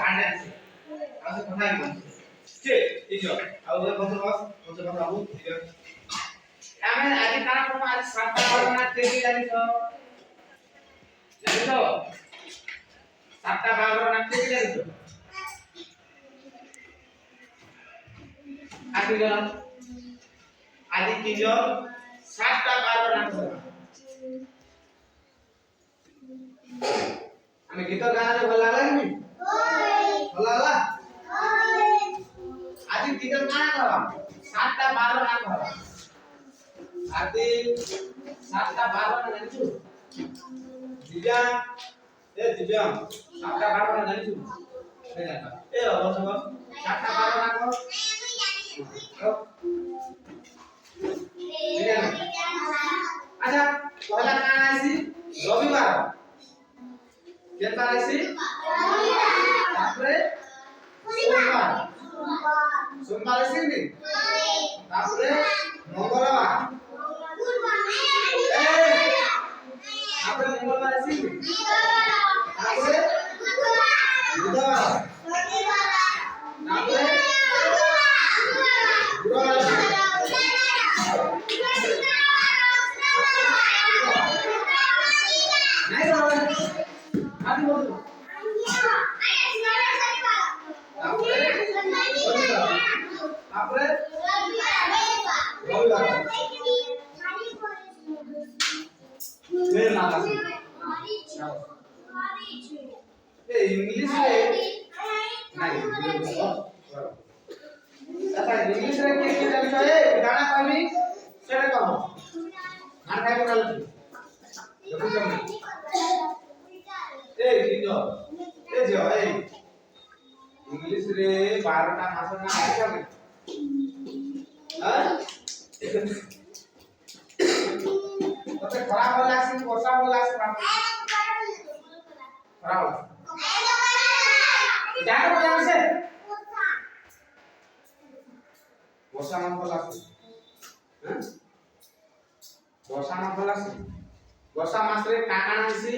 काढण्याचे असं पुन्हा एकदा ठीक आहे ଆଉ ବସ ବାବୁ ଆମେ ଆଜି କାଣା କମ ଆଜି ସାତଟା ବାରଣା କେଜି ଜାଣିଛ ସାତଟା ବାରଣା କେଜି ଜାଣିଛ ଆଜି ଜଣ ଆଜି କି ଜଣ सातटा बारଣା हमें गीत गाना भल लागला कि भल लागला आज गीत गाना करा सातटा बारଣା करा आज सातटा बारଣା जानिछु दिव्या ए दिव्या सातटा बारଣା जानिछु नहीं जानता ए बस बस सातटा बारଣା करो अच्छा पहला काना आसी रविवार केता आसी तापरे सोमवार आसी नि तापरे मंगलवार तापरे मंगलवार आसी नि तापरे बुधवार तापरे गुरुवार नहीं बाबा आदि बोल आपरे रविवार फिर ना ए इंग्लिश रे नहीं अच्छा इंग्लिश रे के जानिछ ए गाना कहबी सेटा कहो गाना खाइ बोल देखु जम ए किजो ए जो ए इंग्लिश रे 12टा मास ना आइछा में हां तते खराब होला से वर्षा होला से खराब जानो जान से वर्षा मन होला से हैं वर्षा मन होला से वर्षा मास रे काकाना आसी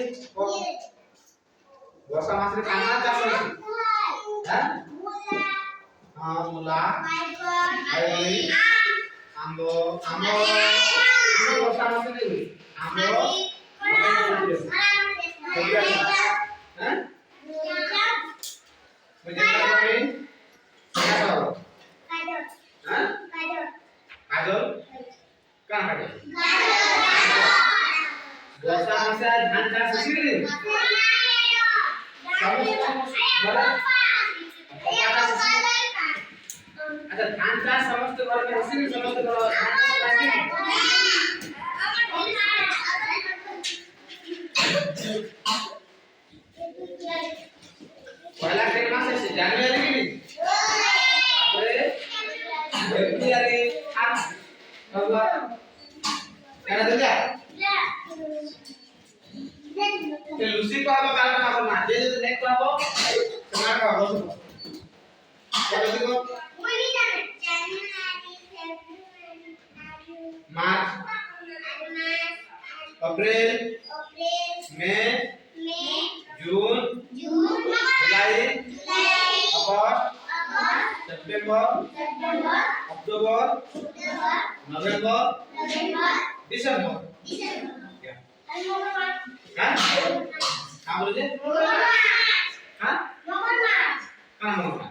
वर्षा मास रे काकाना चाष होसी हैं हां मुला आई आंबो वर्षा मास रे आंबो हैं मुझे बताओ क्या करो हैं काजल कहां काजल वर्षा मास धान चाष होसी रे अच्छा धान चाष समस्त घर में होसी समस्त घर पहला ट्रेन मास है जनवरी की तापरे फेब्रुआरी मार्च फरवरी क्या दे ते लूसी को अब काल का मास ना जे जे नेक्स्ट आबो तुम्हारा का हो क्या लूसी को मुनी जाने जनवरी फेब्रुआरी मार्च अप्रैल मई जून जुलाई अगस्त सितंबर अक्टूबर नवंबर दिसंबर क्या हां क्या बोले हां कहां मोहन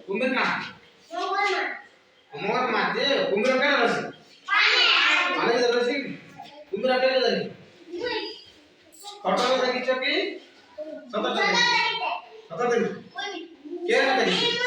कुंभर का मोहन माते कुंभर का रसी पानी रसी कुंभर का रसी फोटो देखिछ कि सतर देखिछ क्या देखिछ